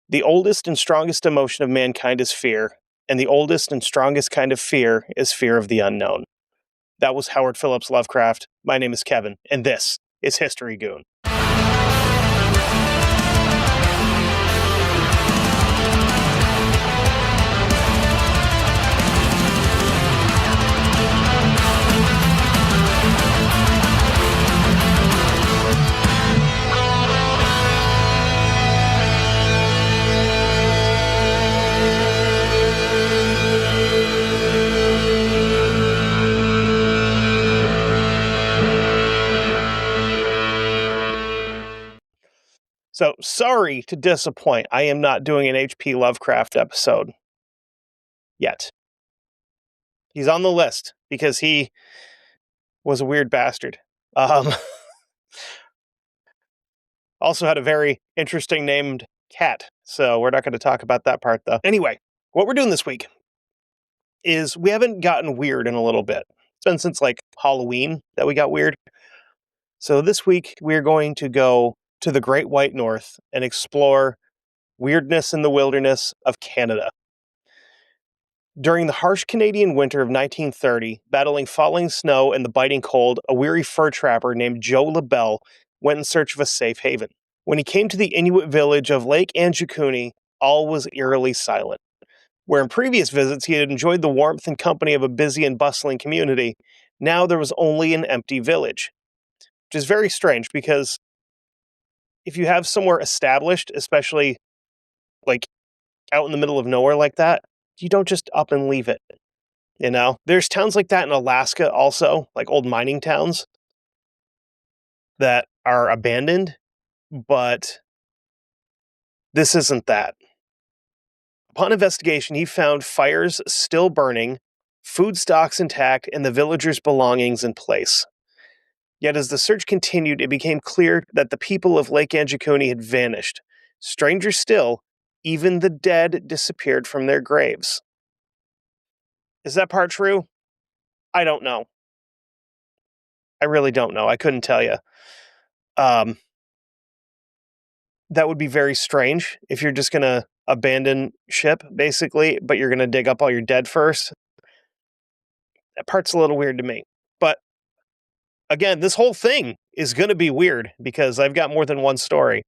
The oldest and strongest emotion of mankind is fear, and the oldest and strongest kind of fear is fear of the unknown. That was Howard Phillips Lovecraft. My name is Kevin, and this is History Goon. So, sorry to disappoint. I am not doing an H.P. Lovecraft episode yet. He's on the list because he was a weird bastard. Also had a very interesting named cat. So we're not going to talk about that part, though. Anyway, what we're doing this week is we haven't gotten weird in a little bit. It's been since like Halloween that we got weird. So this week we're going to go to the Great White North and explore weirdness in the wilderness of Canada. During the harsh Canadian winter of 1930, battling falling snow and the biting cold, a weary fur trapper named Joe LaBelle went in search of a safe haven. When he came to the Inuit village of Lake Anjikuni, all was eerily silent. Where in previous visits he had enjoyed the warmth and company of a busy and bustling community, now there was only an empty village. Which is very strange because if you have somewhere established, especially like out in the middle of nowhere like that, you don't just up and leave it. You know, there's towns like that in Alaska also, like old mining towns that are abandoned, but this isn't that. Upon investigation, he found fires still burning, food stocks intact, and the villagers' belongings in place. Yet as the search continued, it became clear that the people of Lake Anjikuni had vanished. Stranger still, even the dead disappeared from their graves. Is that part true? I don't know. I really don't know. I couldn't tell you. That would be very strange if you're just going to abandon ship, basically, but you're going to dig up all your dead first. That part's a little weird to me. But again, this whole thing is going to be weird because I've got more than one story.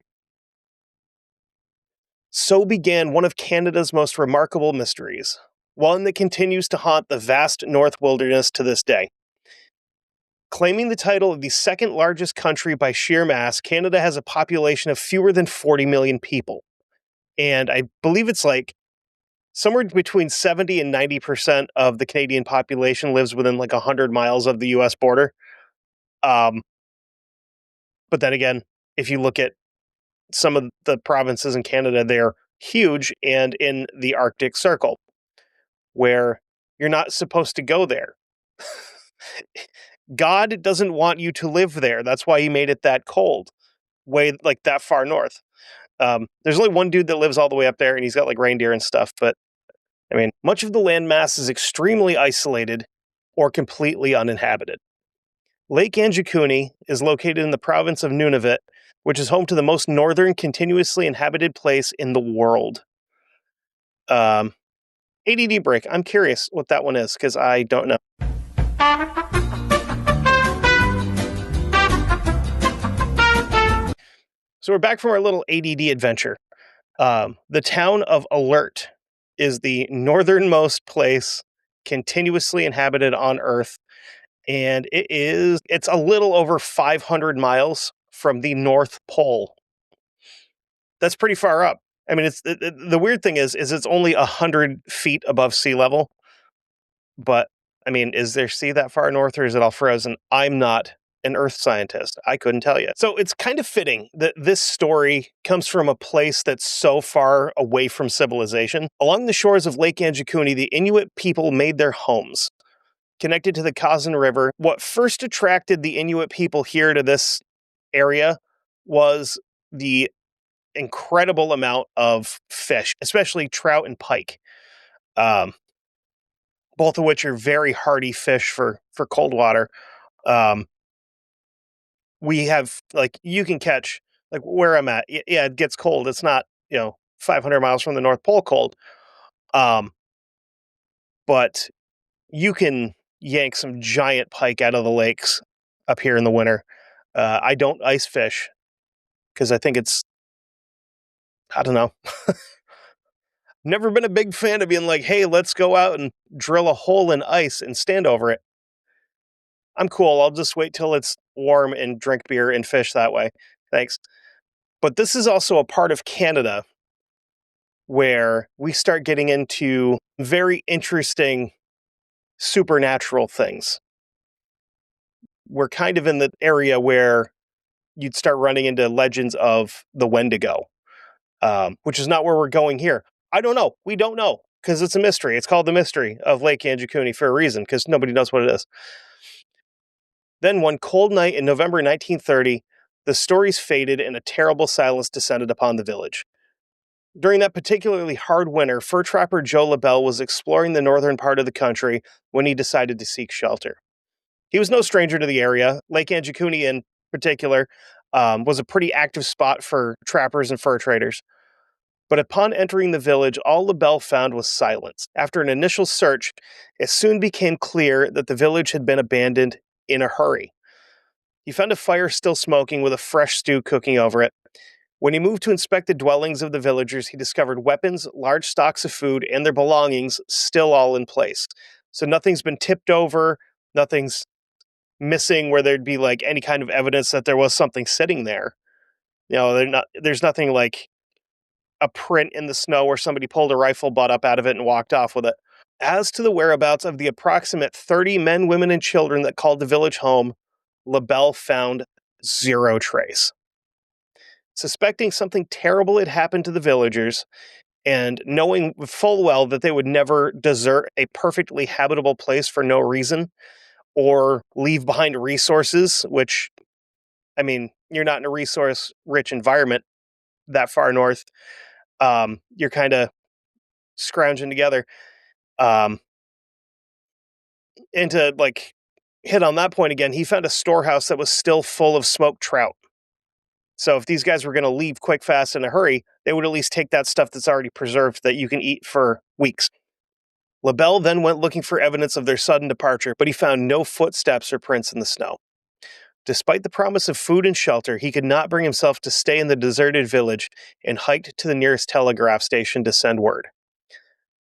So began one of Canada's most remarkable mysteries, one that continues to haunt the vast North Wilderness to this day. Claiming the title of the second largest country by sheer mass, Canada has a population of fewer than 40 million people. And I believe it's like somewhere between 70 and 90% of the Canadian population lives within like 100 miles of the US border. But then again, if you look at some of the provinces in Canada, they're huge and in the Arctic Circle, where you're not supposed to go there. God doesn't want you to live there. That's why he made it that cold, way like that far north. There's only one dude that lives all the way up there, and he's got like reindeer and stuff. But I mean, much of the landmass is extremely isolated or completely uninhabited. Lake Anjikuni is located in the province of Nunavut, which is home to the most northern continuously inhabited place in the world. ADD break. I'm curious what that one is because I don't know. So we're back from our little ADD adventure. The town of Alert is the northernmost place continuously inhabited on Earth, and it's a little over 500 miles from the North Pole. That's pretty far up. I mean, it's the weird thing is it's only 100 feet above sea level. But I mean, is there sea that far north, or is it all frozen? I'm not an Earth scientist. I couldn't tell you. So it's kind of fitting that this story comes from a place that's so far away from civilization. Along the shores of Lake Anjikuni, the Inuit people made their homes. Connected to the Kazan River, what first attracted the Inuit people here to this area was the incredible amount of fish, especially trout and pike, both of which are very hardy fish for cold water. We have, like, you can catch, like, where I'm at, yeah, it gets cold. It's not, 500 miles from the North Pole cold. Um, but you can yank some giant pike out of the lakes up here in the winter. I don't ice fish because I think I don't know. Never been a big fan of being like, hey, let's go out and drill a hole in ice and stand over it. I'm cool. I'll just wait till it's warm and drink beer and fish that way. Thanks. But this is also a part of Canada where we start getting into very interesting supernatural things. We're kind of in the area where you'd start running into legends of the Wendigo, which is not where we're going here. I don't know. We don't know because it's a mystery. It's called the mystery of Lake Anjikuni for a reason because nobody knows what it is. Then one cold night in November 1930, the stories faded and a terrible silence descended upon the village. During that particularly hard winter, fur trapper Joe LaBelle was exploring the northern part of the country when he decided to seek shelter. He was no stranger to the area. Lake Anjikuni, in particular, was a pretty active spot for trappers and fur traders. But upon entering the village, all LaBelle found was silence. After an initial search, it soon became clear that the village had been abandoned in a hurry. He found a fire still smoking with a fresh stew cooking over it. When he moved to inspect the dwellings of the villagers, he discovered weapons, large stocks of food, and their belongings still all in place. So nothing's been tipped over, nothing's missing where there'd be like any kind of evidence that there was something sitting there. There's nothing like a print in the snow where somebody pulled a rifle butt up out of it and walked off with it. As to the whereabouts of the approximate 30 men, women, and children that called the village home, LaBelle found zero trace. Suspecting something terrible had happened to the villagers, and knowing full well that they would never desert a perfectly habitable place for no reason, or leave behind resources, which, I mean, you're not in a resource-rich environment that far north. You're kind of scrounging together. And to, like, hit on that point again, he found a storehouse that was still full of smoked trout. So if these guys were going to leave quick, fast, in a hurry, they would at least take that stuff that's already preserved that you can eat for weeks. LaBelle then went looking for evidence of their sudden departure, but he found no footsteps or prints in the snow. Despite the promise of food and shelter, he could not bring himself to stay in the deserted village and hiked to the nearest telegraph station to send word.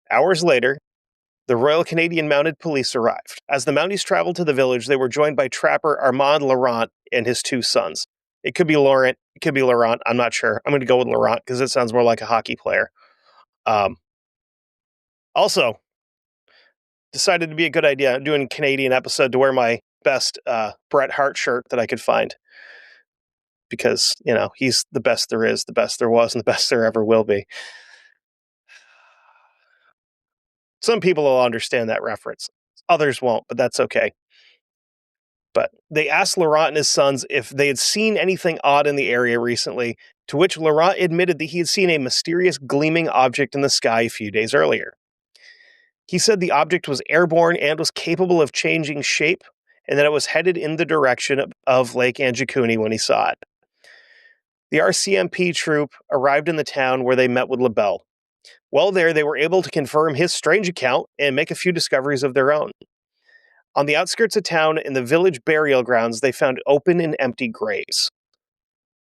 Hours later, the Royal Canadian Mounted Police arrived. As the Mounties traveled to the village, they were joined by trapper Armand Laurent and his two sons. It could be Laurent, it could be Laurent, I'm not sure. I'm going to go with Laurent because it sounds more like a hockey player. Also, decided to be a good idea. I'm doing a Canadian episode to wear my best Bret Hart shirt that I could find. Because, he's the best there is, the best there was, and the best there ever will be. Some people will understand that reference. Others won't, but that's okay. But they asked Laurent and his sons if they had seen anything odd in the area recently, to which Laurent admitted that he had seen a mysterious gleaming object in the sky a few days earlier. He said the object was airborne and was capable of changing shape, and that it was headed in the direction of Lake Anjikuni when he saw it. The RCMP troop arrived in the town where they met with LaBelle. While there, they were able to confirm his strange account and make a few discoveries of their own. On the outskirts of town, in the village burial grounds, they found open and empty graves.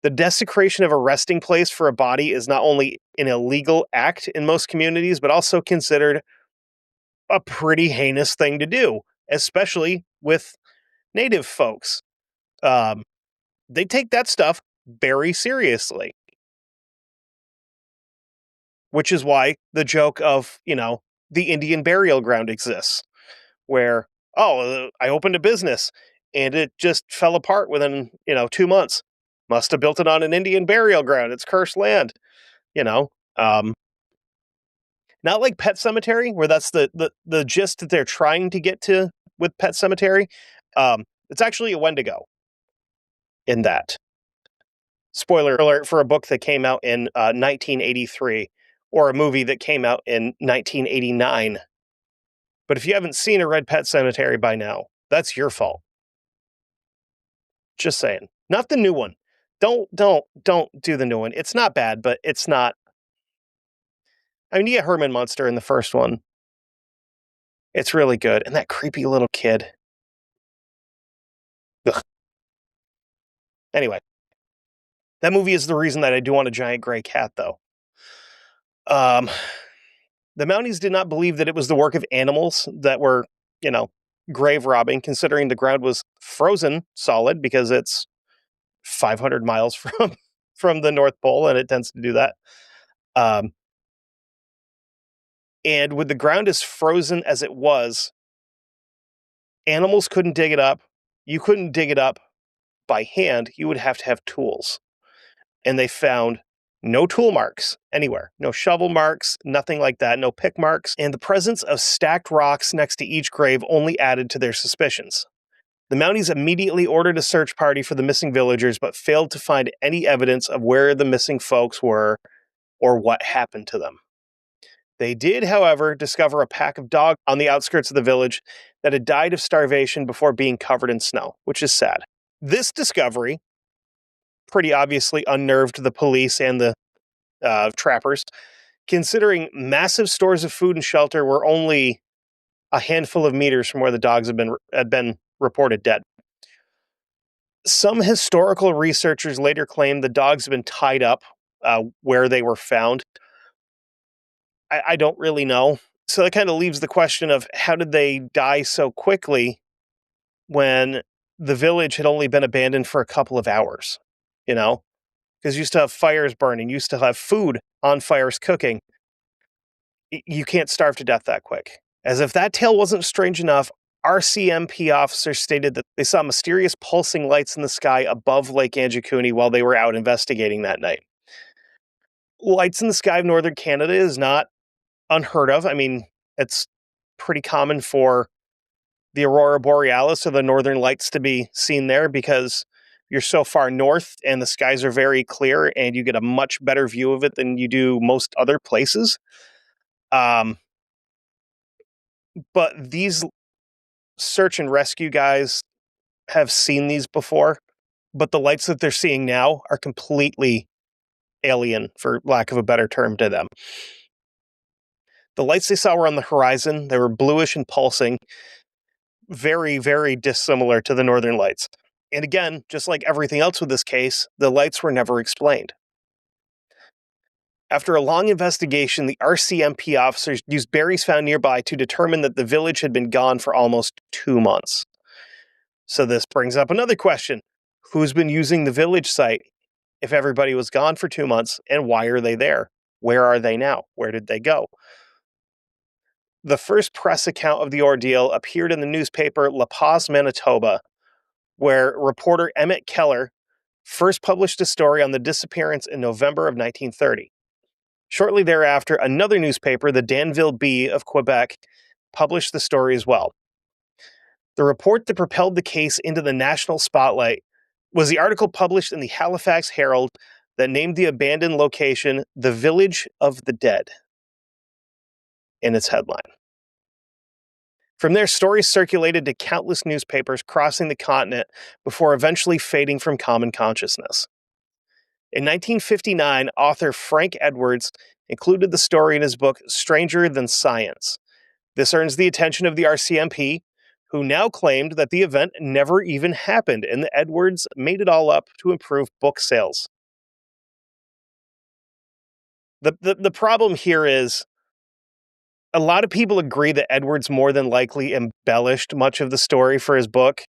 The desecration of a resting place for a body is not only an illegal act in most communities, but also considered a pretty heinous thing to do, especially with native folks. They take that stuff very seriously. Which is why the joke of, the Indian burial ground exists, where, I opened a business and it just fell apart within, 2 months. Must have built it on an Indian burial ground. It's cursed land, you know. Not like Pet Cemetery, where that's the gist that they're trying to get to with Pet Cemetery. It's actually a Wendigo in that. Spoiler alert for a book that came out in 1983, or a movie that came out in 1989. But if you haven't seen or read Pet Cemetery by now, that's your fault. Just saying. Not the new one. Don't do the new one. It's not bad, but it's not I mean, you get Herman Munster in the first one. It's really good. And that creepy little kid. Ugh. Anyway, that movie is the reason that I do want a giant gray cat, though. Um, the Mounties did not believe that it was the work of animals that were, grave robbing, considering the ground was frozen solid because it's 500 miles from the North Pole, and it tends to do that. Um, and with the ground as frozen as it was, animals couldn't dig it up. You couldn't dig it up by hand. You would have to have tools. And they found no tool marks anywhere, no shovel marks, nothing like that, no pick marks. And the presence of stacked rocks next to each grave only added to their suspicions. The Mounties immediately ordered a search party for the missing villagers, but failed to find any evidence of where the missing folks were or what happened to them. They did, however, discover a pack of dogs on the outskirts of the village that had died of starvation before being covered in snow, which is sad. This discovery pretty obviously unnerved the police and the trappers, considering massive stores of food and shelter were only a handful of meters from where the dogs had been reported dead. Some historical researchers later claimed the dogs had been tied up where they were found. I don't really know. So that kind of leaves the question of how did they die so quickly when the village had only been abandoned for a couple of hours, Because you used to have fires burning, you used to have food on fires cooking. You can't starve to death that quick. As if that tale wasn't strange enough, RCMP officers stated that they saw mysterious pulsing lights in the sky above Lake Anjikuni while they were out investigating that night. Lights in the sky of northern Canada is not unheard of. I mean, it's pretty common for the aurora borealis or the northern lights to be seen there because you're so far north and the skies are very clear and you get a much better view of it than you do most other places. But these search and rescue guys have seen these before, but the lights that they're seeing now are completely alien, for lack of a better term, to them. The lights they saw were on the horizon. They were bluish and pulsing, very, very dissimilar to the northern lights. And again, just like everything else with this case, the lights were never explained. After a long investigation, the RCMP officers used berries found nearby to determine that the village had been gone for almost 2 months. So this brings up another question. Who's been using the village site if everybody was gone for 2 months, and why are they there? Where are they now? Where did they go? The first press account of the ordeal appeared in the newspaper La Paz, Manitoba, where reporter Emmett Keller first published a story on the disappearance in November of 1930. Shortly thereafter, another newspaper, the Danville Bee of Quebec, published the story as well. The report that propelled the case into the national spotlight was the article published in the Halifax Herald that named the abandoned location the Village of the Dead in its headline. From there, stories circulated to countless newspapers crossing the continent before eventually fading from common consciousness. In 1959, author Frank Edwards included the story in his book Stranger Than Science. This earns the attention of the RCMP, who now claimed that the event never even happened and that Edwards made it all up to improve book sales. The problem here is a lot of people agree that Edwards more than likely embellished much of the story for his book.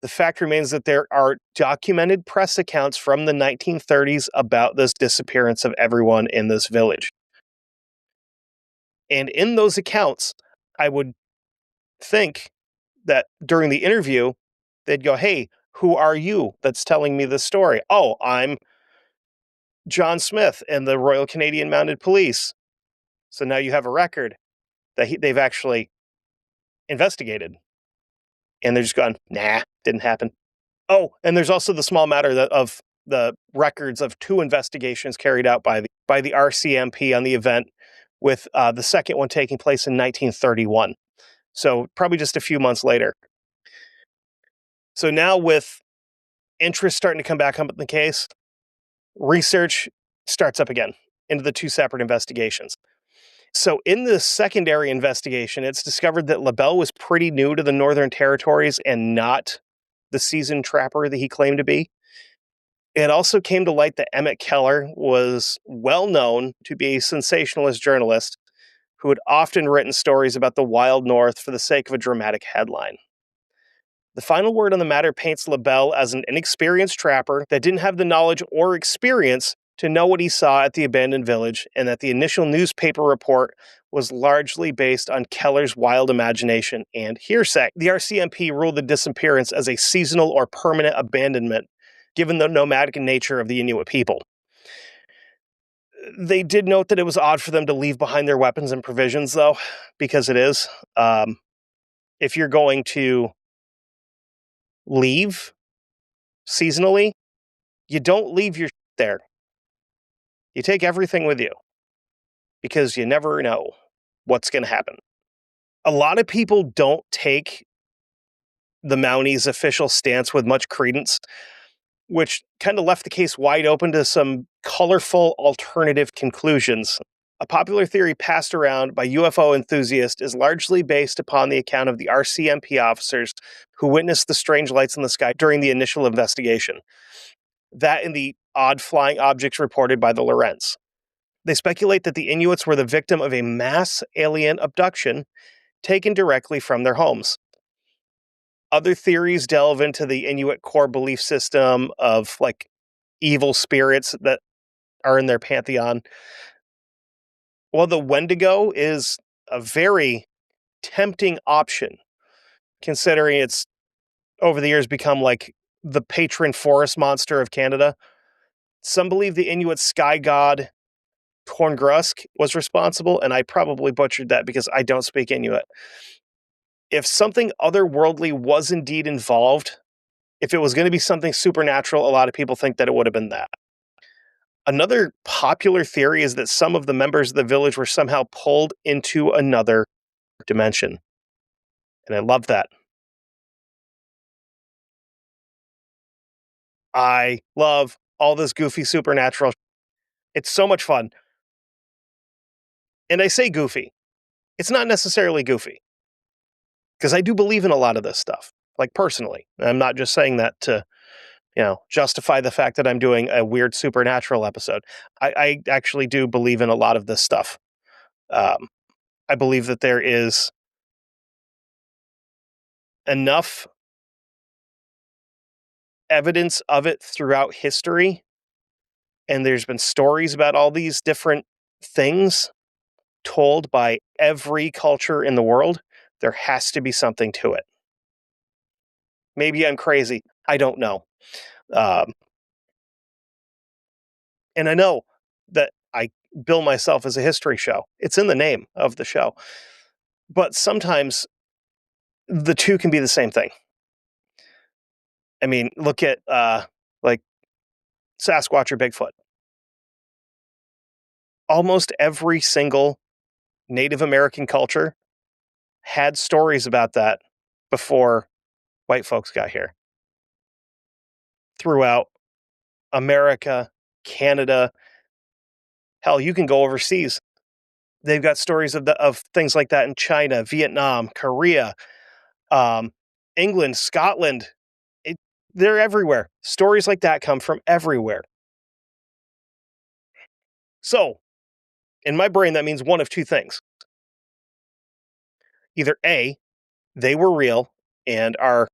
The fact remains that there are documented press accounts from the 1930s about this disappearance of everyone in this village. And in those accounts, I would think that during the interview, they'd go, hey, who are you that's telling me this story? Oh, I'm John Smith and the Royal Canadian Mounted Police. So now you have a record that they've actually investigated. And they're just going, nah, didn't happen. Oh, and there's also the small matter of the records of 2 investigations carried out by the RCMP on the event, with the second one taking place in 1931. So probably just a few months later. So now with interest starting to come back up in the case, research starts up again into the 2 separate investigations. So in the secondary investigation, it's discovered that LaBelle was pretty new to the Northern Territories and not the seasoned trapper that he claimed to be. It also came to light that Emmett Keller was well known to be a sensationalist journalist who had often written stories about the wild North for the sake of a dramatic headline. The final word on the matter paints LaBelle as an inexperienced trapper that didn't have the knowledge or experience to know what he saw at the abandoned village, and that the initial newspaper report was largely based on Keller's wild imagination and hearsay. The RCMP ruled the disappearance as a seasonal or permanent abandonment, given the nomadic nature of the Inuit people. They did note that it was odd for them to leave behind their weapons and provisions, though, because it is. If you're going to leave seasonally, you don't leave your there. You take everything with you because you never know what's going to happen. A lot of people don't take the Mounties' official stance with much credence, which kind of left the case wide open to some colorful alternative conclusions. A popular theory passed around by UFO enthusiasts is largely based upon the account of the RCMP officers who witnessed the strange lights in the sky during the initial investigation. That and the odd flying objects reported by the Lorentz. They speculate that the Inuits were the victim of a mass alien abduction taken directly from their homes. Other theories delve into the Inuit core belief system of like evil spirits that are in their pantheon. Well, the Wendigo is a very tempting option, considering it's over the years become like the patron forest monster of Canada. Some believe the Inuit sky god Torngrusk was responsible, and I probably butchered that because I don't speak Inuit. If something otherworldly was indeed involved, if it was going to be something supernatural, a lot of people think that it would have been that. Another popular theory is that some of the members of the village were somehow pulled into another dimension. And I love that. I love all this goofy supernatural. It's so much fun. And I say goofy. It's not necessarily goofy. Because I do believe in a lot of this stuff, like personally. I'm not just saying that to, justify the fact that I'm doing a weird supernatural episode. I actually do believe in a lot of this stuff. I believe that there is enough evidence of it throughout history, and there's been stories about all these different things told by every culture in the world. There has to be something to it. Maybe I'm crazy. I don't know. And I know that I bill myself as a history show. It's in the name of the show. But sometimes the two can be the same thing. I mean, look at like Sasquatch or Bigfoot. Almost every single Native American culture had stories about that before white folks got here. Throughout America, Canada, hell, you can go overseas. They've got stories of things like that in China, Vietnam, Korea, England, Scotland. They're everywhere. Stories like that come from everywhere. So, in my brain, that means one of two things. Either A, they were real and our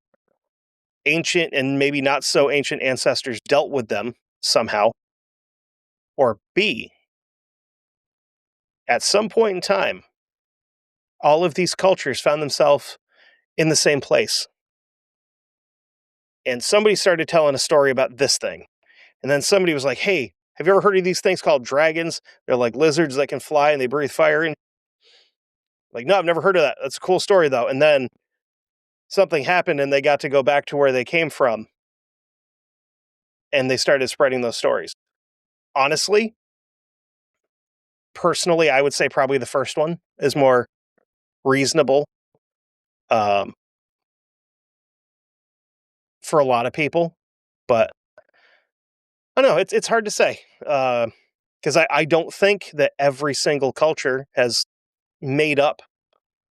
ancient and maybe not so ancient ancestors dealt with them somehow. Or B, at some point in time, all of these cultures found themselves in the same place. And somebody started telling a story about this thing. And then somebody was like, hey, have you ever heard of these things called dragons? They're like lizards that can fly and they breathe fire. And like, no, I've never heard of that. That's a cool story, though. And then something happened and they got to go back to where they came from. And they started spreading those stories. Honestly, personally, I would say probably the first one is more reasonable for a lot of people. But I don't know, it's hard to say. Because I don't think that every single culture has made up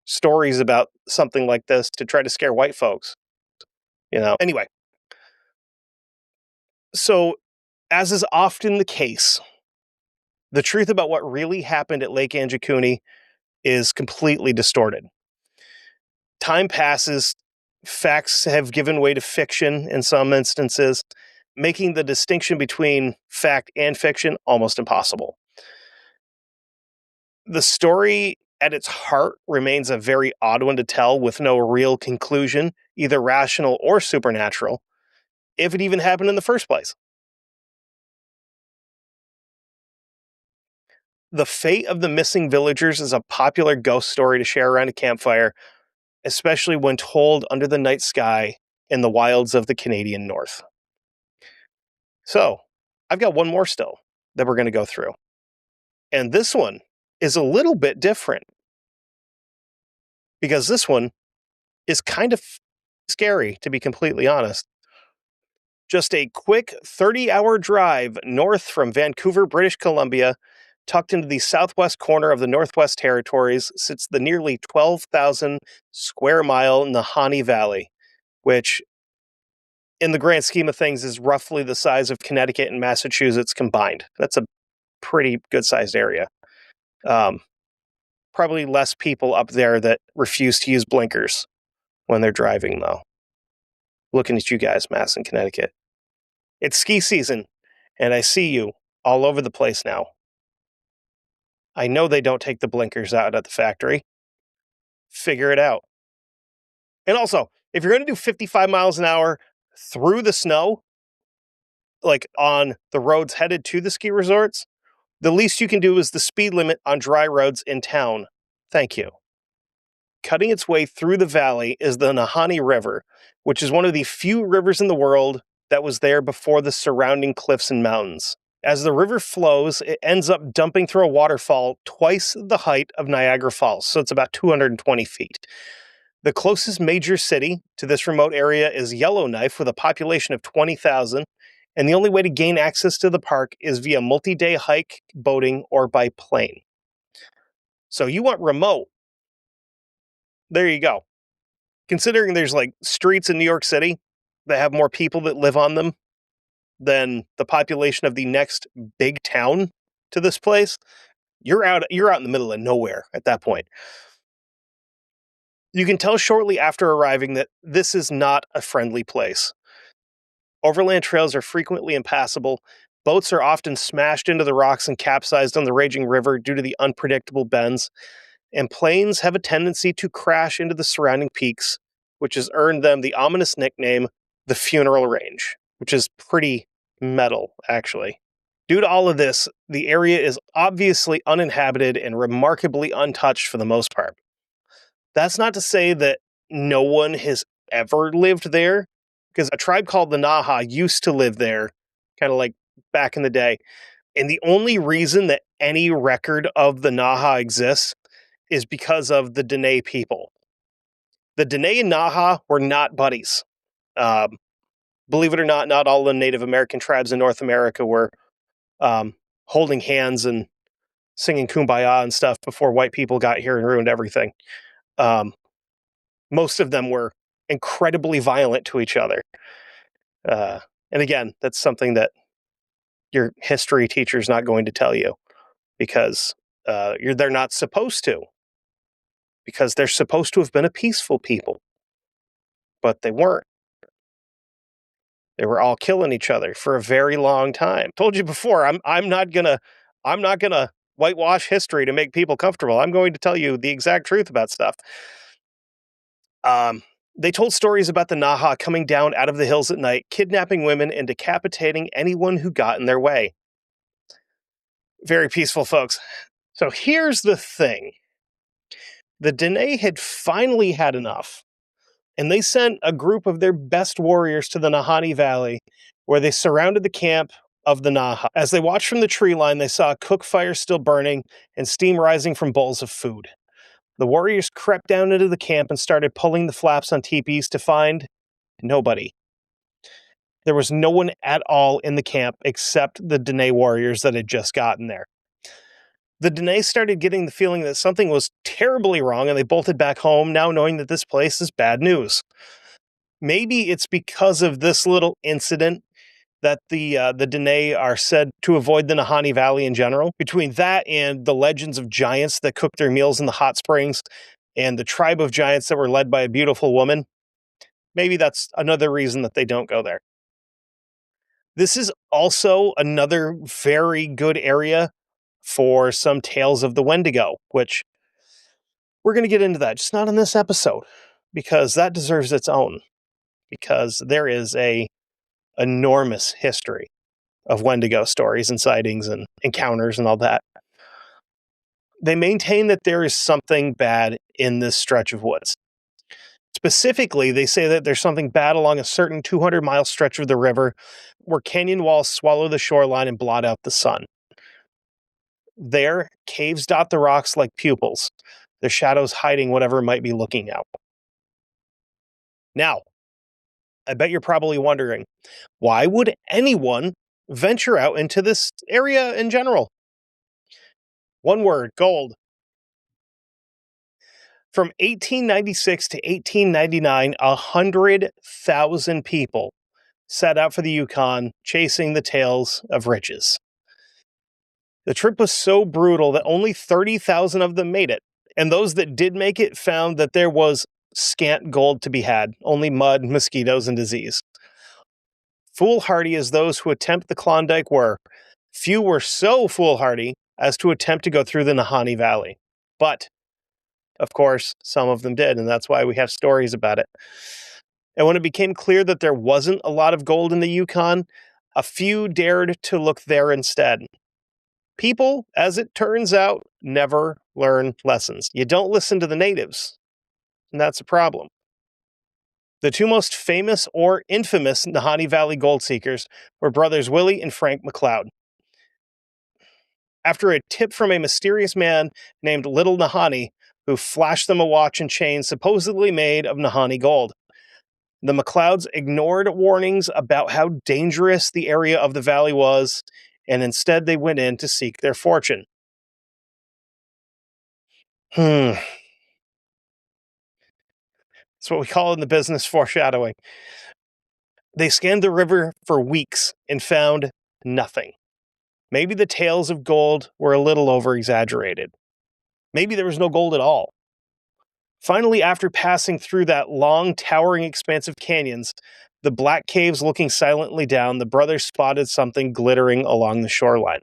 stories about something like this to try to scare white folks. Anyway, so as is often the case, the truth about what really happened at Lake Anjikuni is completely distorted. Time passes, facts have given way to fiction in some instances, making the distinction between fact and fiction almost impossible. The story at its heart remains a very odd one to tell with no real conclusion, either rational or supernatural, if it even happened in the first place. The fate of the missing villagers is a popular ghost story to share around a campfire, especially when told under the night sky in the wilds of the Canadian North. So, I've got one more still that we're going to go through. And this one is a little bit different because this one is kind of scary, to be completely honest. Just a quick 30-hour drive north from Vancouver, British Columbia, tucked into the southwest corner of the Northwest Territories, sits the nearly 12,000 square mile Nahanni Valley, which, in the grand scheme of things, is roughly the size of Connecticut and Massachusetts combined. That's a pretty good-sized area. Probably less people up there that refuse to use blinkers when they're driving, though. Looking at you guys, Mass and Connecticut. It's ski season, and I see you all over the place now. I know they don't take the blinkers out at the factory. Figure it out. And also, if you're going to do 55 miles an hour through the snow, like on the roads headed to the ski resorts, the least you can do is the speed limit on dry roads in town. Thank you. Cutting its way through the valley is the Nahanni River, which is one of the few rivers in the world that was there before the surrounding cliffs and mountains. As the river flows, it ends up dumping through a waterfall twice the height of Niagara Falls, so it's about 220 feet. The closest major city to this remote area is Yellowknife, with a population of 20,000, and the only way to gain access to the park is via multi-day hike, boating, or by plane. So you want remote. There you go. Considering there's like streets in New York City that have more people that live on them than the population of the next big town to this place, you're out in the middle of nowhere at that point. You can tell shortly after arriving that this is not a friendly place. Overland trails are frequently impassable. Boats are often smashed into the rocks and capsized on the raging river due to the unpredictable bends. And planes have a tendency to crash into the surrounding peaks, which has earned them the ominous nickname, the Funeral Range, which is pretty metal, actually. Due to all of this, the area is obviously uninhabited and remarkably untouched for the most part. That's not to say that no one has ever lived there, because a tribe called the Naha used to live there, kind of like back in the day. And the only reason that any record of the Naha exists is because of the Dene people. The Dene and Naha were not buddies. Believe it or not all the Native American tribes in North America were holding hands and singing Kumbaya and stuff before white people got here and ruined everything. Most of them were incredibly violent to each other. And again, that's something that your history teacher's not going to tell you because they're not supposed to. Because they're supposed to have been a peaceful people. But they weren't. They were all killing each other for a very long time. Told you before, I'm not gonna whitewash history to make people comfortable. I'm going to tell you the exact truth about stuff. They told stories about the Naha coming down out of the hills at night, kidnapping women and decapitating anyone who got in their way. Very peaceful, folks. So here's the thing. The Dene had finally had enough, and they sent a group of their best warriors to the Nahanni Valley, where they surrounded the camp of the Naha. As they watched from the tree line, they saw a cook fire still burning and steam rising from bowls of food. The warriors crept down into the camp and started pulling the flaps on teepees to find nobody. There was no one at all in the camp except the Dene warriors that had just gotten there. The Dene started getting the feeling that something was terribly wrong, and they bolted back home, now knowing that this place is bad news. Maybe it's because of this little incident that the Dene are said to avoid the Nahanni Valley in general. Between that and the legends of giants that cooked their meals in the hot springs, and the tribe of giants that were led by a beautiful woman, maybe that's another reason that they don't go there. This is also another very good area for some tales of the Wendigo, which we're going to get into that, just not in this episode, because that deserves its own, because there is a enormous history of Wendigo stories and sightings and encounters and all that. They maintain that there is something bad in this stretch of woods. Specifically, they say that there's something bad along a certain 200-mile stretch of the river where canyon walls swallow the shoreline and blot out the sun. There, caves dot the rocks like pupils, their shadows hiding whatever might be looking out. Now, I bet you're probably wondering, why would anyone venture out into this area in general? One word, gold. From 1896 to 1899, 100,000 people set out for the Yukon chasing the tales of riches. The trip was so brutal that only 30,000 of them made it, and those that did make it found that there was scant gold to be had, only mud, mosquitoes, and disease. Foolhardy as those who attempt the Klondike were, few were so foolhardy as to attempt to go through the Nahanni Valley. But, of course, some of them did, and that's why we have stories about it. And when it became clear that there wasn't a lot of gold in the Yukon, a few dared to look there instead. People, as it turns out, never learn lessons. You don't listen to the natives, and that's a problem. The two most famous or infamous Nahanni Valley gold seekers were brothers Willie and Frank McLeod. After a tip from a mysterious man named Little Nahanni, who flashed them a watch and chain supposedly made of Nahanni gold. The McLeods ignored warnings about how dangerous the area of the valley was, and instead they went in to seek their fortune. That's what we call in the business foreshadowing. They scanned the river for weeks and found nothing. Maybe the tales of gold were a little over-exaggerated. Maybe there was no gold at all. Finally, after passing through that long, towering expanse of canyons, the black caves looking silently down, the brothers spotted something glittering along the shoreline.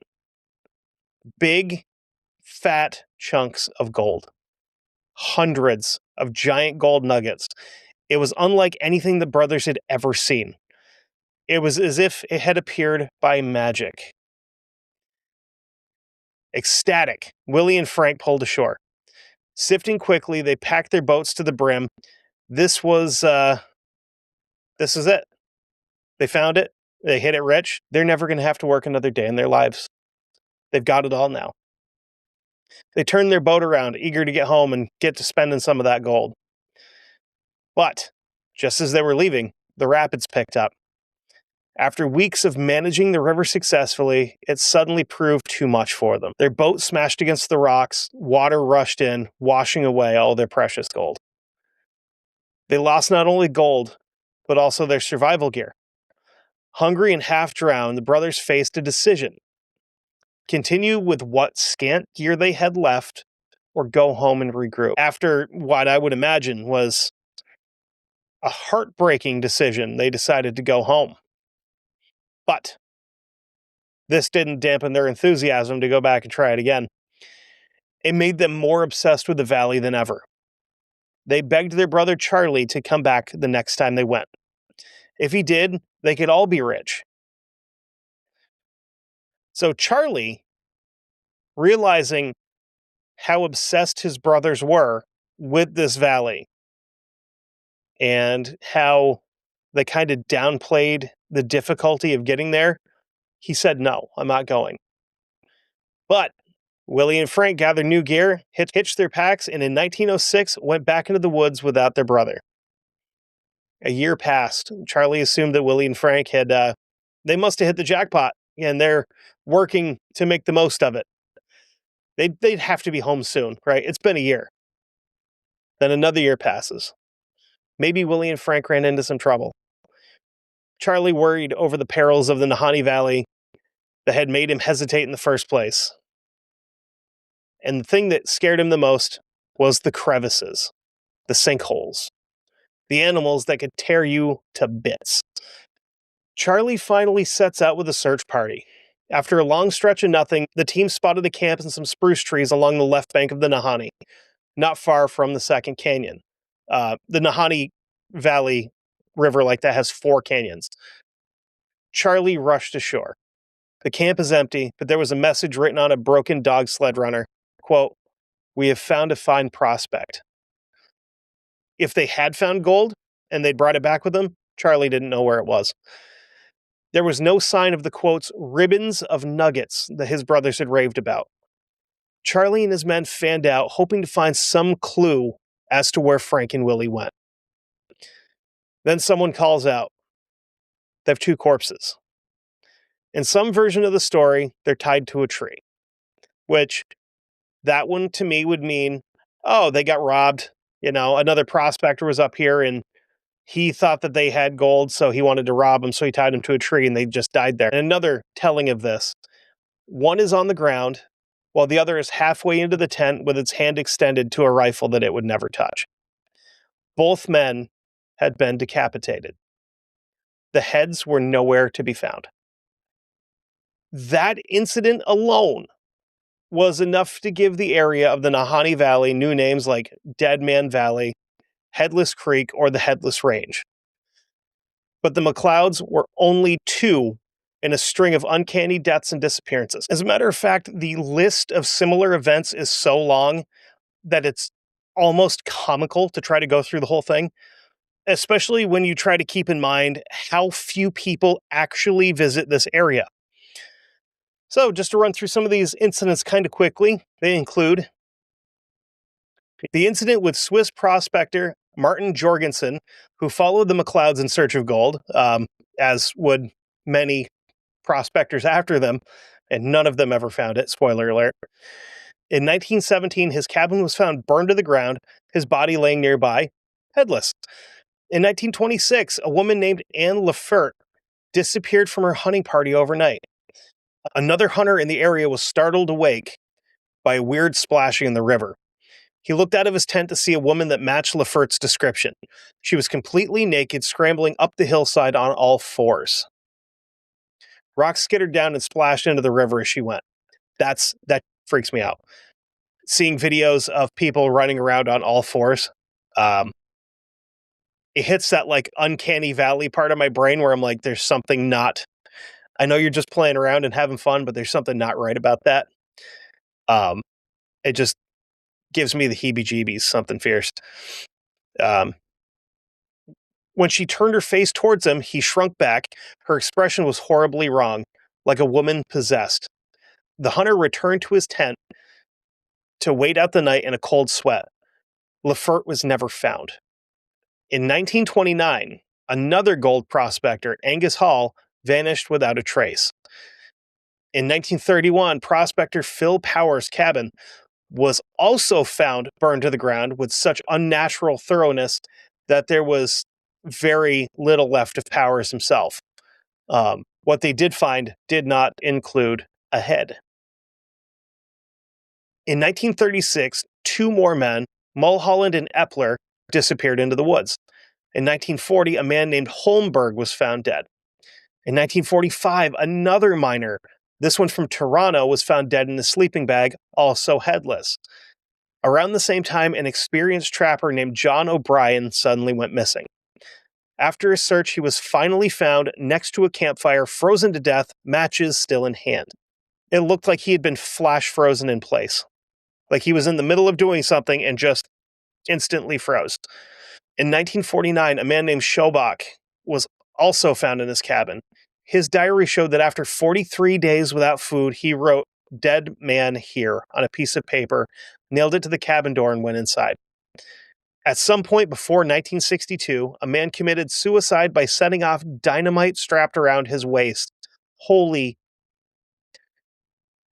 Big, fat chunks of gold. Hundreds of giant gold nuggets. It was unlike anything the brothers had ever seen. It was as if it had appeared by magic. Ecstatic, Willie and Frank pulled ashore. Sifting quickly, they packed their boats to the brim. This is it. They found it. They hit it rich. They're never going to have to work another day in their lives. They've got it all now. They turned their boat around, eager to get home and get to spending some of that gold. But, just as they were leaving, the rapids picked up. After weeks of managing the river successfully, it suddenly proved too much for them. Their boat smashed against the rocks, water rushed in, washing away all their precious gold. They lost not only gold, but also their survival gear. Hungry and half-drowned, the brothers faced a decision. Continue with what scant gear they had left, or go home and regroup. After what I would imagine was a heartbreaking decision, they decided to go home. But this didn't dampen their enthusiasm to go back and try it again. It made them more obsessed with the valley than ever. They begged their brother Charlie to come back the next time they went. If he did, they could all be rich. So Charlie, realizing how obsessed his brothers were with this valley and how they kind of downplayed the difficulty of getting there, he said, no, I'm not going. But Willie and Frank gathered new gear, hitched their packs, and in 1906 went back into the woods without their brother. A year passed. Charlie assumed that Willie and Frank they must have hit the jackpot, and they're working to make the most of it. They'd have to be home soon, right? It's been a year. Then another year passes. Maybe Willie and Frank ran into some trouble. Charlie worried over the perils of the Nahanni Valley that had made him hesitate in the first place. And the thing that scared him the most was the crevices, the sinkholes, the animals that could tear you to bits. Charlie finally sets out with a search party. After a long stretch of nothing, the team spotted a camp and some spruce trees along the left bank of the Nahanni, not far from the second canyon. The Nahanni Valley River like that has 4 canyons. Charlie rushed ashore. The camp is empty, but there was a message written on a broken dog sled runner. Quote, "We have found a fine prospect." If they had found gold and they'd brought it back with them, Charlie didn't know where it was. There was no sign of the, quotes, ribbons of nuggets that his brothers had raved about. Charlie and his men fanned out, hoping to find some clue as to where Frank and Willie went. Then someone calls out. They have 2 corpses. In some version of the story, they're tied to a tree, which that one to me would mean, oh, they got robbed. Another prospector was up here and he thought that they had gold, so he wanted to rob them, so he tied them to a tree and they just died there. And another telling of this, one is on the ground, while the other is halfway into the tent with its hand extended to a rifle that it would never touch. Both men had been decapitated. The heads were nowhere to be found. That incident alone was enough to give the area of the Nahanni Valley new names like Dead Man Valley, Headless Creek, or the Headless Range. But the McLeods were only 2 in a string of uncanny deaths and disappearances. As a matter of fact, the list of similar events is so long that it's almost comical to try to go through the whole thing, especially when you try to keep in mind how few people actually visit this area. So just to run through some of these incidents kind of quickly, they include the incident with Swiss prospector Martin Jorgensen, who followed the McLeods in search of gold, as would many prospectors after them, and none of them ever found it. Spoiler alert. In 1917, his cabin was found burned to the ground, his body laying nearby, headless. In 1926, a woman named Anne Lefert disappeared from her hunting party overnight. Another hunter in the area was startled awake by a weird splashing in the river. He looked out of his tent to see a woman that matched Lefert's description. She was completely naked, scrambling up the hillside on all 4s. Rocks skittered down and splashed into the river as she went. That freaks me out. Seeing videos of people running around on all 4s, it hits that like uncanny valley part of my brain where I'm like, there's something not. I know you're just playing around and having fun, but there's something not right about that. It just gives me the heebie-jeebies, something fierce. When she turned her face towards him, he shrunk back. Her expression was horribly wrong, like a woman possessed. The hunter returned to his tent to wait out the night in a cold sweat. Lefert was never found. In 1929, another gold prospector, Angus Hall, vanished without a trace. In 1931, prospector Phil Power's cabin was also found burned to the ground with such unnatural thoroughness that there was very little left of Powers himself. What they did find did not include a head. In 1936, 2 more men, Mulholland and Epler, disappeared into the woods. In 1940, a man named Holmberg was found dead. In 1945, another miner, this one from Toronto, was found dead in a sleeping bag, also headless. Around the same time, an experienced trapper named John O'Brien suddenly went missing. After a search, he was finally found next to a campfire, frozen to death, matches still in hand. It looked like he had been flash frozen in place. Like he was in the middle of doing something and just instantly froze. In 1949, a man named Schobach was also found in his cabin. His diary showed that after 43 days without food, he wrote "Dead Man Here" on a piece of paper, nailed it to the cabin door, and went inside. At some point before 1962, a man committed suicide by setting off dynamite strapped around his waist. Holy.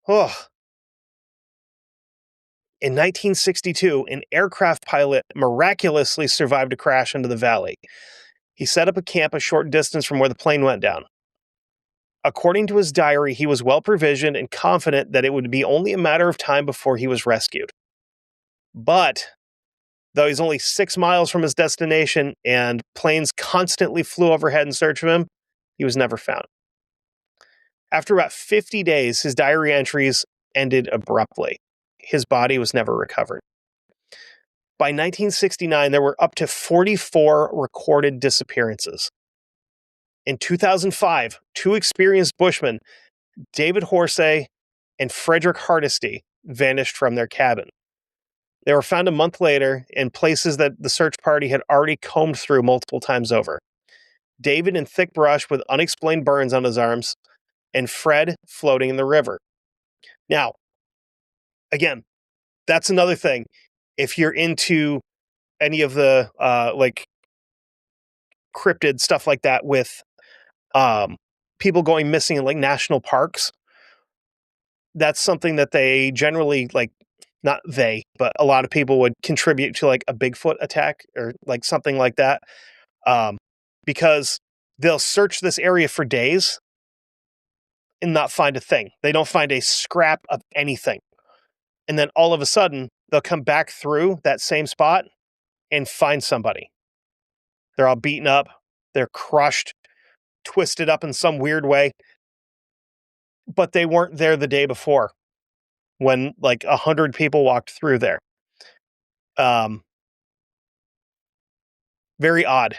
Oh. In 1962, an aircraft pilot miraculously survived a crash into the valley. He set up a camp a short distance from where the plane went down. According to his diary, he was well provisioned and confident that it would be only a matter of time before he was rescued. But though he's only 6 miles from his destination and planes constantly flew overhead in search of him, he was never found. After about 50 days, his diary entries ended abruptly. His body was never recovered. By 1969, there were up to 44 recorded disappearances. In 2005, 2 experienced bushmen, David Horsey and Frederick Hardesty, vanished from their cabin. They were found a month later in places that the search party had already combed through multiple times over. David in thick brush with unexplained burns on his arms, and Fred floating in the river. Now, again, that's another thing. If you're into any of the cryptid stuff like that with people going missing in like national parks, that's something that they generally not they, but a lot of people would contribute to like a Bigfoot attack or like something like that. Because they'll search this area for days and not find a thing. They don't find a scrap of anything. And then all of a sudden, they'll come back through that same spot and find somebody. They're all beaten up. They're crushed, twisted up in some weird way. But they weren't there the day before when like 100 people walked through there. Very odd.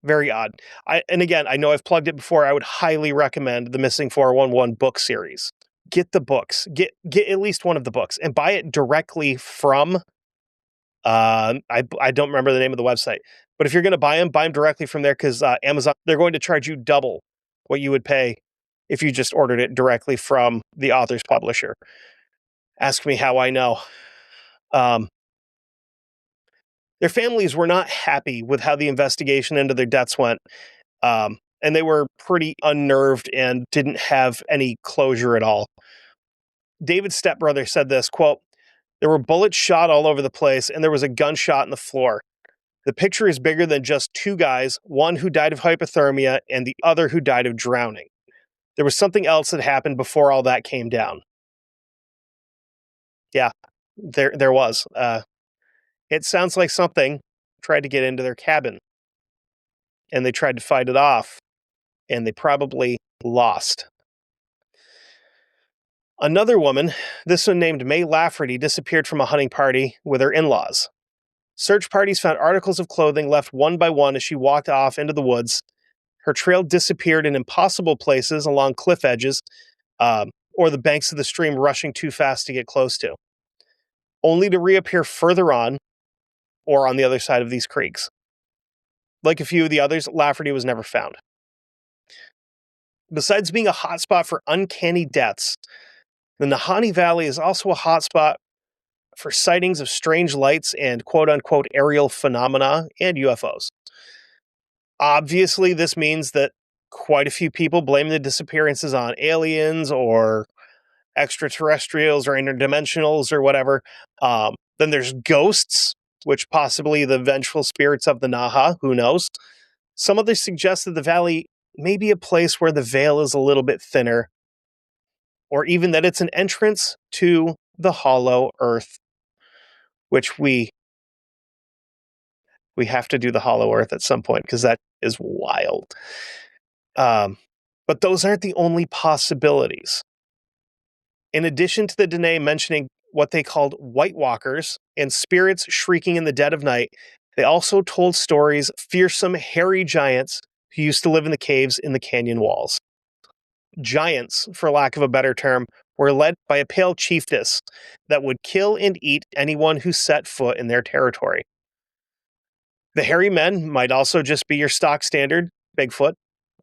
Very odd. And again, I know I've plugged it before. I would highly recommend the Missing 411 book series. Get the books. Get at least one of the books and buy it directly from I don't remember the name of the website. But if you're going to buy them directly from there, because Amazon, they're going to charge you double what you would pay if you just ordered it directly from the author's publisher. Ask me how I know. Their families were not happy with how the investigation into their deaths went. And they were pretty unnerved and didn't have any closure at all. David's stepbrother said this, quote, "There were bullets shot all over the place and there was a gunshot in the floor. The picture is bigger than just 2 guys, one who died of hypothermia and the other who died of drowning. There was something else that happened before all that came down." Yeah, there was. It sounds like something tried to get into their cabin and they tried to fight it off and they probably lost. Another woman, this one named May Lafferty, disappeared from a hunting party with her in-laws. Search parties found articles of clothing left one by one as she walked off into the woods. Her trail disappeared in impossible places along cliff edges or the banks of the stream rushing too fast to get close to, only to reappear further on or on the other side of these creeks. Like a few of the others, Lafferty was never found. Besides being a hotspot for uncanny deaths, the Nahanni Valley is also a hotspot for sightings of strange lights and quote-unquote aerial phenomena and UFOs. Obviously, this means that quite a few people blame the disappearances on aliens or extraterrestrials or interdimensionals or whatever. Then there's ghosts, which possibly the vengeful spirits of the Naha, who knows? Some others suggest that the valley may be a place where the veil is a little bit thinner, or even that it's an entrance to the hollow earth, which we have to do the hollow earth at some point because that is wild. But those aren't the only possibilities. In addition to the Dene mentioning what they called white walkers and spirits shrieking in the dead of night, they also told stories of fearsome, hairy giants who used to live in the caves in the canyon walls. Giants, for lack of a better term, were led by a pale chiefess that would kill and eat anyone who set foot in their territory. The hairy men might also just be your stock standard Bigfoot,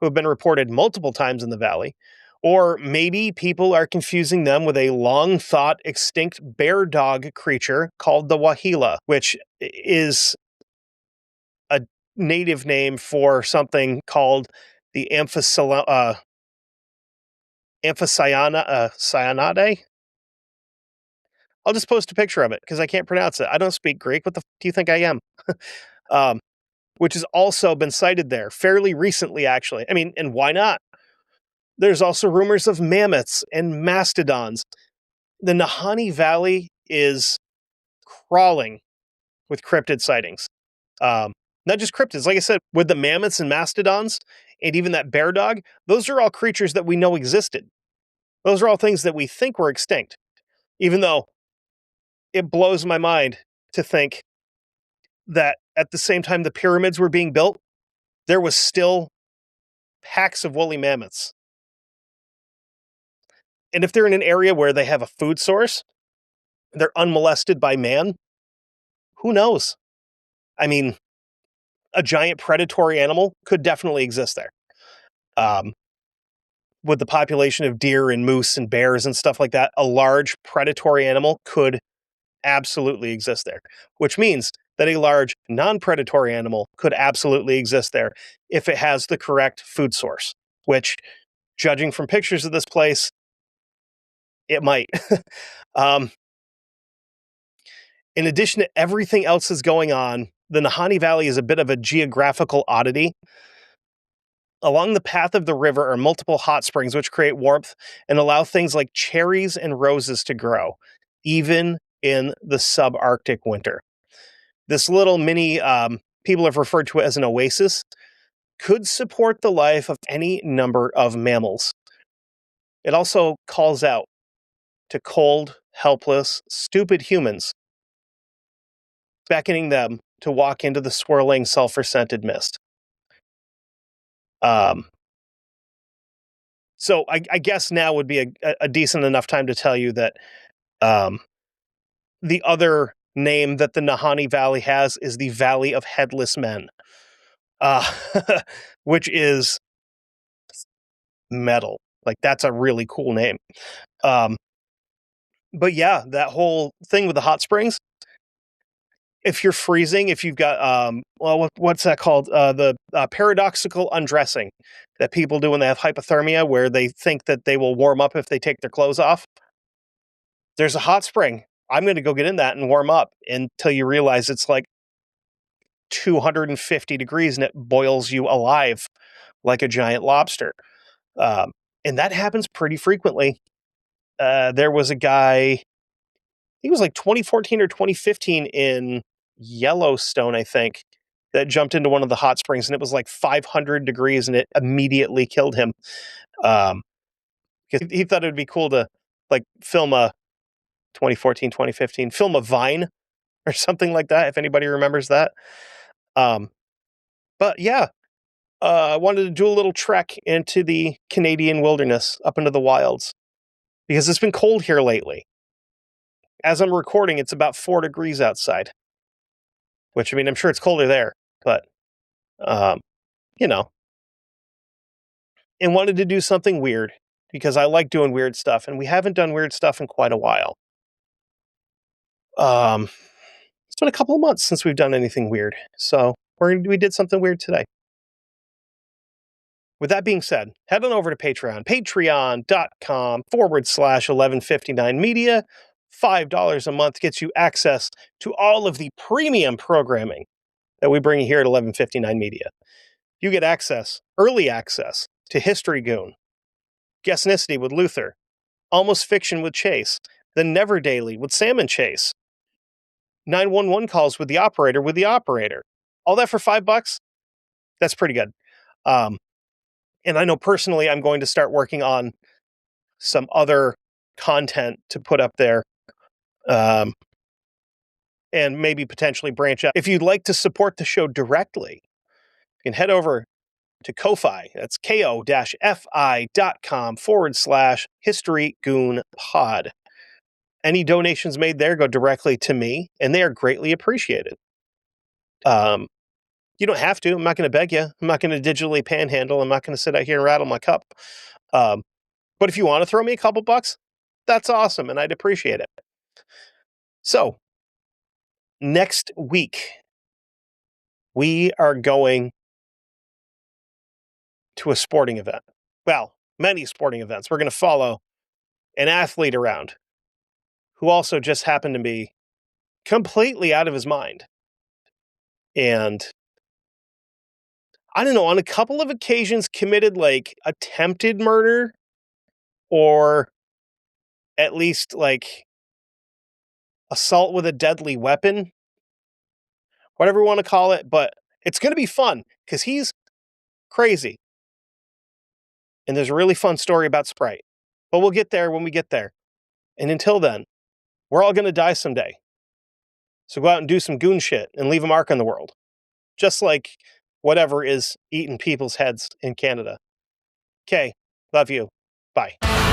who have been reported multiple times in the valley, or maybe people are confusing them with a long-thought extinct bear dog creature called the Wahila, which is a native name for something called the Amphicyonidae. I'll just post a picture of it because I can't pronounce it. I don't speak Greek. What the do you think I am? um, which has also been sighted there fairly recently, actually. I mean, and why not? There's also rumors of mammoths and mastodons. The Nahanni Valley is crawling with cryptid sightings. Not just cryptids, like I said, with the mammoths and mastodons, and even that bear dog, those are all creatures that we know existed. Those are all things that we think were extinct, even though it blows my mind to think that at the same time the pyramids were being built, there was still packs of woolly mammoths. And if they're in an area where they have a food source, they're unmolested by man, who knows? I mean, a giant predatory animal could definitely exist there. Um, with the population of deer and moose and bears and stuff like that, a large predatory animal could absolutely exist there, which means that a large non-predatory animal could absolutely exist there if it has the correct food source, which, judging from pictures of this place, it might. um, in addition to everything else that's going on, the Nahanni Valley is a bit of a geographical oddity. Along the path of the river are multiple hot springs which create warmth and allow things like cherries and roses to grow, even in the subarctic winter. This little mini, people have referred to it as an oasis, could support the life of any number of mammals. It also calls out to cold, helpless, stupid humans, beckoning them to walk into the swirling, sulfur-scented mist. So I guess now would be a decent enough time to tell you that the other name that the Nahanni Valley has is the Valley of Headless Men, uh, which is metal. Like, that's a really cool name. But yeah, that whole thing with the hot springs, if you're freezing, if you've got, what's that called? The paradoxical undressing that people do when they have hypothermia, where they think that they will warm up if they take their clothes off. There's a hot spring. I'm going to go get in that and warm up until you realize it's like 250 degrees and it boils you alive like a giant lobster. And that happens pretty frequently. There was a guy, he was like 2014 or 2015 in Yellowstone, I think, that jumped into one of the hot springs and it was like 500 degrees and it immediately killed him. Because he thought it would be cool to like film a 2014, 2015, film a Vine or something like that, if anybody remembers that. But yeah, I wanted to do a little trek into the Canadian wilderness, up into the wilds, because it's been cold here lately. As I'm recording, it's about 4 degrees outside, which, I mean, I'm sure it's colder there, but, you know, and wanted to do something weird because I like doing weird stuff, and we haven't done weird stuff in quite a while. It's been a couple of months since we've done anything weird, so we did something weird today. With that being said, head on over to Patreon, patreon.com/1159media. $5 a month gets you access to all of the premium programming that we bring here at 1159 Media. You get early access to History Goon, Guestnicity with Luther, Almost Fiction with Chase, The Never Daily with Sam and Chase, 911 calls with the operator. All that for $5? That's pretty good. And I know personally I'm going to start working on some other content to put up there, and maybe potentially branch out. If you'd like to support the show directly, you can head over to Ko-Fi. That's ko-fi.com/History Goon Pod. Any donations made there go directly to me, and they are greatly appreciated. You don't have to. I'm not going to beg you. I'm not going to digitally panhandle. I'm not going to sit out here and rattle my cup. But if you want to throw me a couple bucks, that's awesome, and I'd appreciate it. So, next week, we are going to a sporting event. Well, many sporting events. We're going to follow an athlete around who also just happened to be completely out of his mind. And I don't know, on a couple of occasions committed like attempted murder or at least like assault with a deadly weapon, whatever you want to call it. But it's going to be fun because he's crazy. And there's a really fun story about Sprite. But we'll get there when we get there. And until then, we're all going to die someday. So go out and do some goon shit and leave a mark on the world. Just like whatever is eating people's heads in Canada. Okay, love you. Bye.